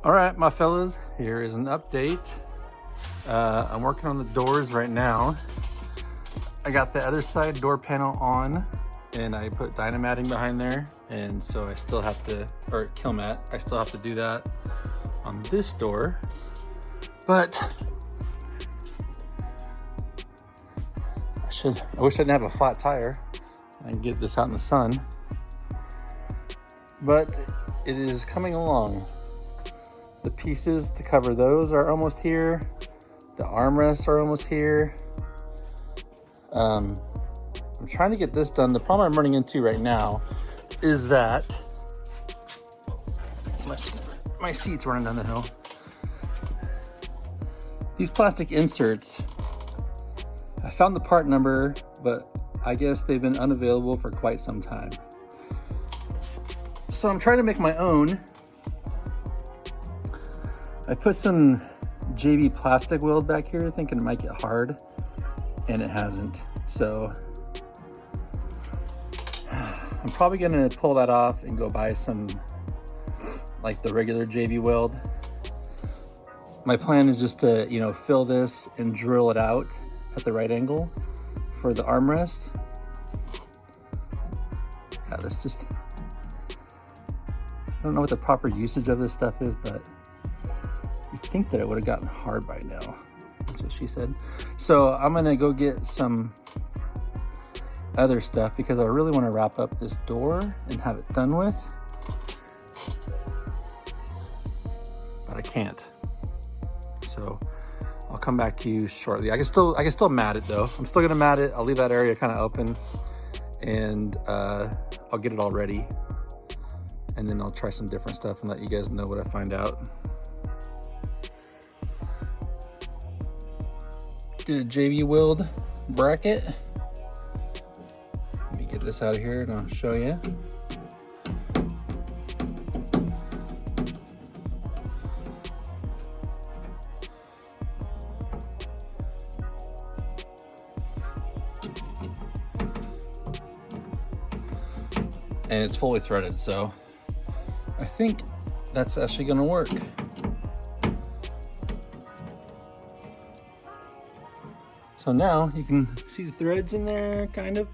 All right, my fellas, here is an update. I'm working on the doors right now. I got the other side door panel on and I put dynamatting behind there. And so I still have to, or kill mat, I still have to do that on this door. But I wish I didn't have a flat tire. I can get this out in the sun. But it is coming along. The pieces to cover those are almost here. The armrests are almost here. I'm trying to get this done. The problem I'm running into right now is that my seat's running down the hill. These plastic inserts, I found the part number, but I guess they've been unavailable for quite some time. So I'm trying to make my own. I put some JB plastic weld back here thinking it might get hard, and it hasn't. So I'm probably gonna pull that off and go buy some, like the regular JB weld. My plan is just to, fill this and drill it out at the right angle for the armrest. Yeah, I don't know what the proper usage of this stuff is, but you think that it would have gotten hard by now. That's what she said. So I'm gonna go get some other stuff because I really want to wrap up this door and have it done with, but I can't. So I'll come back to you shortly. I can still mat it though. I'm still gonna mat it. I'll leave that area kind of open, and I'll get it all ready, and then I'll try some different stuff and let you guys know what I find out. Did a JB weld bracket. Let me get this out of here and I'll show you. And it's fully threaded, so I think that's actually gonna work. So now you can see the threads in there, kind of.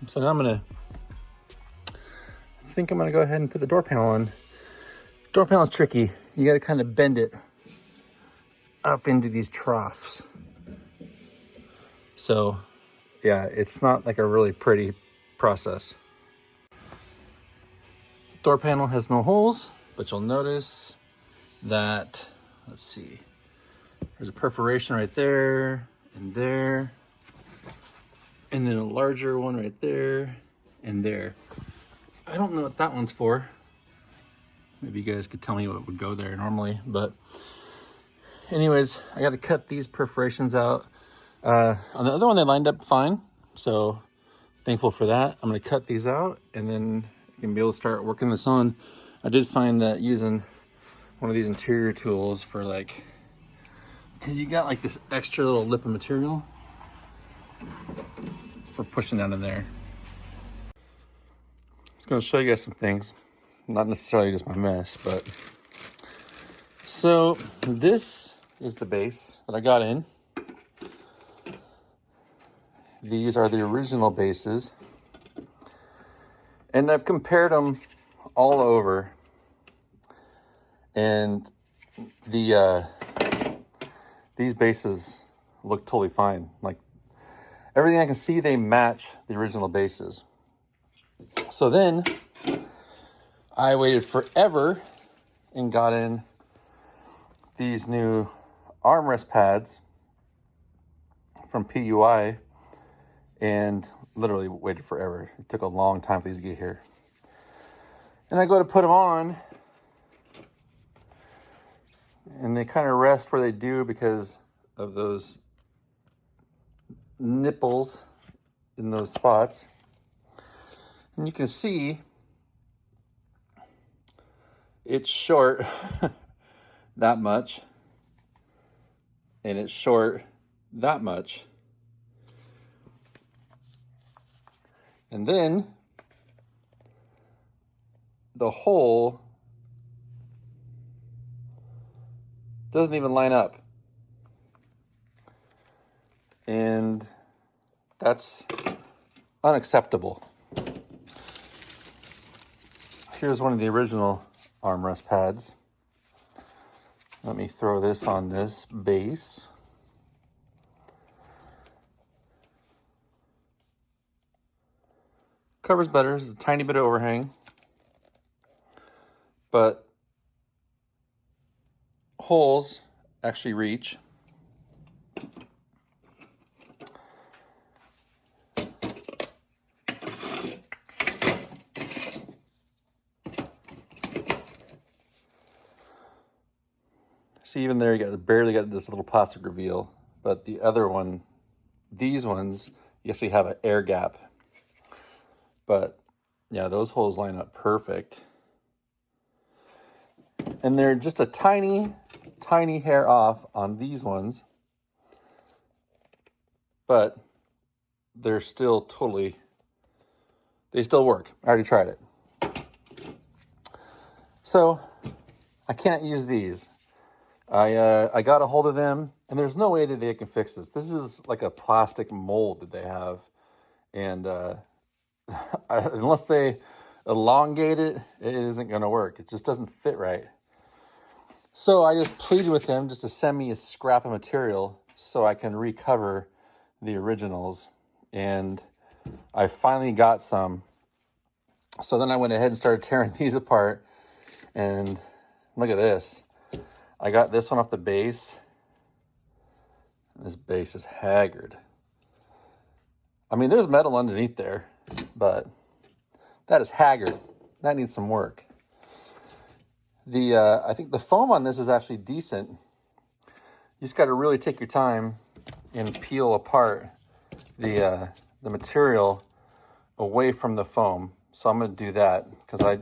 So now I think I'm gonna go ahead and put the door panel on. Door panel is tricky. You gotta kind of bend it up into these troughs. So yeah, it's not like a really pretty process. Door panel has no holes, but you'll notice that, let's see, there's a perforation right there, and then a larger one right there, and there. I don't know what that one's for. Maybe you guys could tell me what would go there normally, but anyways, I got to cut these perforations out. On the other one, they lined up fine, so thankful for that. I'm gonna cut these out, and then I can be able to start working this on. I did find that using one of these interior tools for because you got like this extra little lip of material for pushing down in there. It's gonna show you guys some things, not necessarily just my mess, but so this is the base that I got in. These are the original bases, and I've compared them all over, and these bases look totally fine. Like everything I can see, they match the original bases. So then I waited forever and got in these new armrest pads from PUI, and literally waited forever. It took a long time for these to get here. And I go to put them on, and they kind of rest where they do because of those nipples in those spots. And you can see it's short that much, and it's short that much. And then the hole Doesn't even line up. And that's unacceptable. Here's one of the original armrest pads. Let me throw this on this base. Covers better, there's a tiny bit of overhang, but holes actually reach. See, even there, barely got this little plastic reveal, but the other one, these ones, you actually have an air gap. But yeah, those holes line up perfect. And they're just a tiny, tiny hair off on these ones, but they're still totally, they still work. I already tried it. So I can't use these. I got a hold of them, and there's no way that they can fix this. This is like a plastic mold that they have, and unless they elongate it, it isn't going to work. It just doesn't fit right. So I just pleaded with them just to send me a scrap of material so I can recover the originals, and I finally got some. So then I went ahead and started tearing these apart, and look at this. I got this one off the base. This base is haggard. I mean, there's metal underneath there, but that is haggard. That needs some work. I think the foam on this is actually decent. You just got to really take your time and peel apart the material away from the foam. So I'm going to do that because I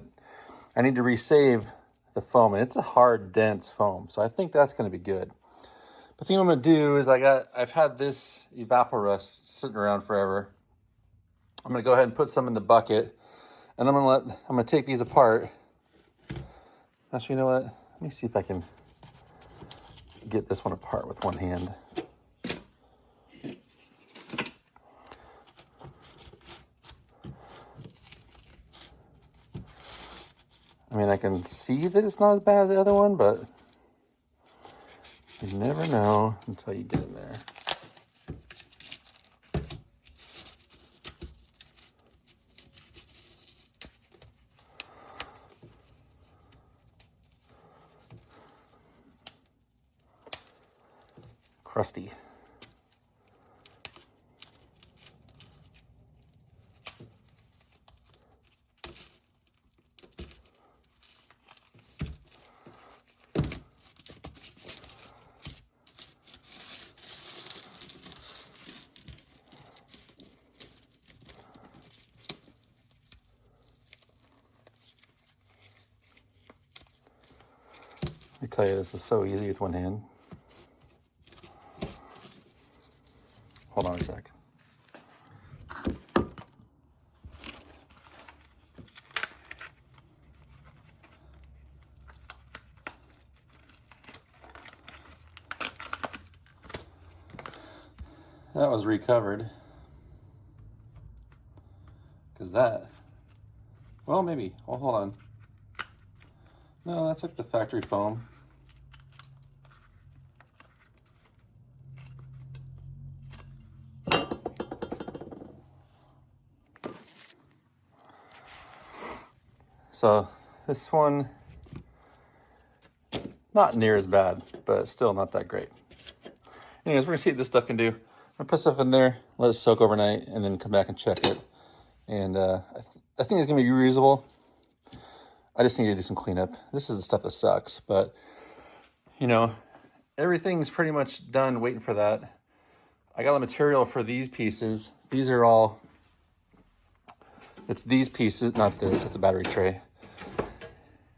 need to resave the foam, and it's a hard, dense foam. So I think that's going to be good. The thing I'm going to do is I've had this Evaporust sitting around forever. I'm going to go ahead and put some in the bucket, and I'm going to take these apart. Actually, you know what? Let me see if I can get this one apart with one hand. I mean, I can see that it's not as bad as the other one, but you never know until you get in there. Crusty. Let me tell you, this is so easy with one hand. Hold on a sec. That was recovered. Because well, maybe. Well, hold on. No, that's like the factory foam. So this one, not near as bad, but still not that great. Anyways, we're gonna see what this stuff can do. I'm gonna put stuff in there, let it soak overnight, and then come back and check it. And I think it's gonna be reusable. I just need to do some cleanup. This is the stuff that sucks, but you know, everything's pretty much done waiting for that. I got the material for these pieces. These are all, it's these pieces, not this, it's a battery tray.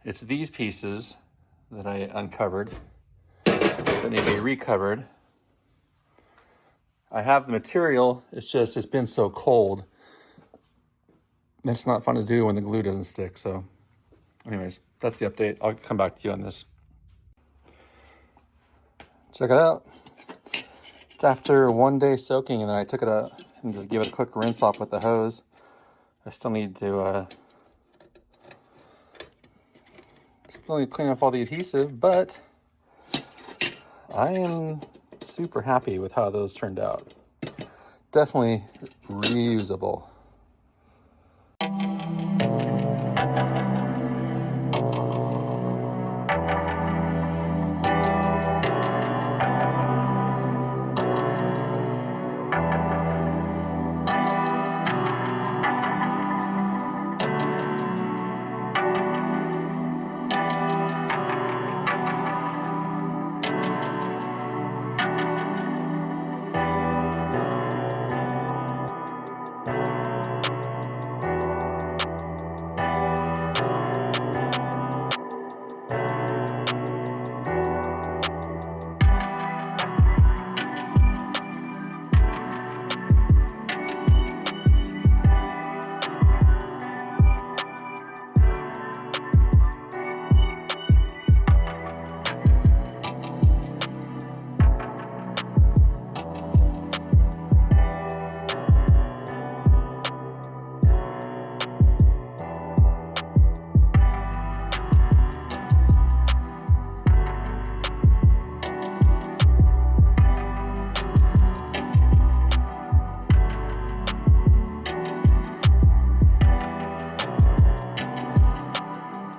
It's these pieces that I uncovered that need to be recovered. I have the material, it's just, it's been so cold. It's not fun to do when the glue doesn't stick. So anyways, that's the update. I'll come back to you on this. Check it out. It's after 1 day soaking, and then I took it out and just give it a quick rinse off with the hose. I still need to clean off all the adhesive, but I am super happy with how those turned out. Definitely reusable.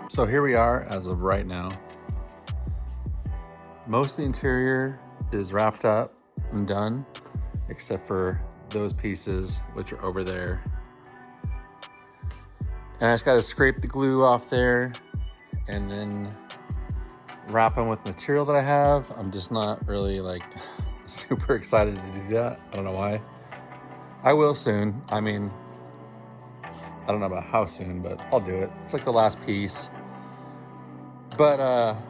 So here we are as of right now. Most of the interior is wrapped up and done, except for those pieces, which are over there. And I just gotta scrape the glue off there and then wrap them with material that I have. I'm just not really like super excited to do that. I don't know why. I will soon. I mean, I don't know about how soon, but I'll do it. It's like the last piece. But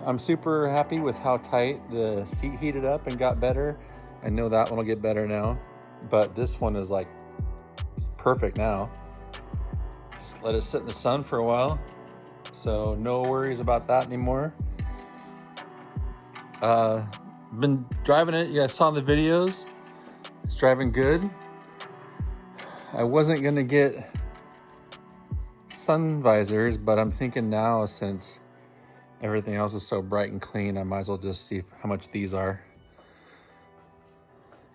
I'm super happy with how tight the seat heated up and got better. I know that one will get better now, but this one is like perfect now. Just let it sit in the sun for a while. So no worries about that anymore. Been driving it, you guys saw in the videos. It's driving good. I wasn't gonna get sun visors, but I'm thinking now, since everything else is so bright and clean, I might as well just see how much these are,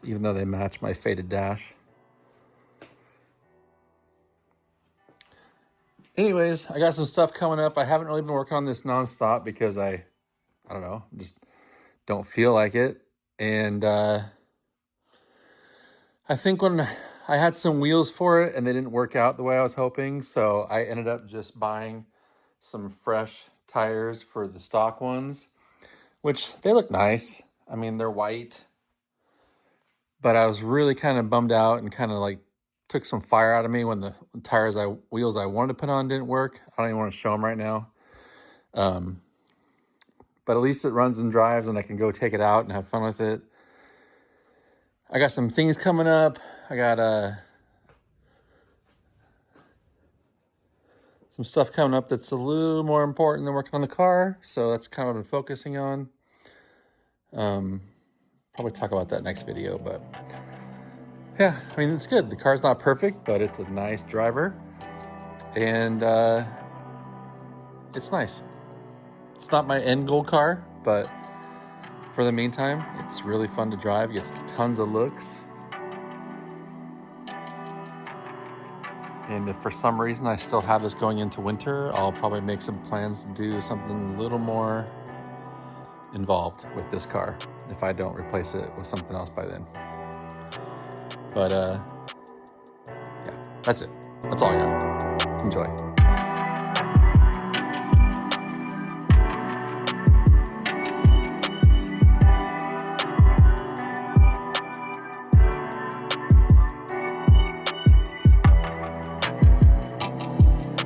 even though they match my faded dash. Anyways, I got some stuff coming up. I haven't really been working on this nonstop because I don't know, just don't feel like it. And I think when I had some wheels for it and they didn't work out the way I was hoping, so I ended up just buying some fresh tires for the stock ones, which they look nice. I mean, they're white, but I was really kind of bummed out and kind of like took some fire out of me when the wheels I wanted to put on didn't work. I don't even want to show them right now. But at least it runs and drives and I can go take it out and have fun with it. I got some things coming up. I got some stuff coming up that's a little more important than working on the car. So that's kind of what I'm focusing on. Probably talk about that next video, but yeah, I mean, it's good. The car's not perfect, but it's a nice driver and it's nice. It's not my end goal car, but for the meantime, it's really fun to drive. It gets tons of looks. And if for some reason I still have this going into winter, I'll probably make some plans to do something a little more involved with this car if I don't replace it with something else by then. But yeah, that's it. That's all I got. Enjoy.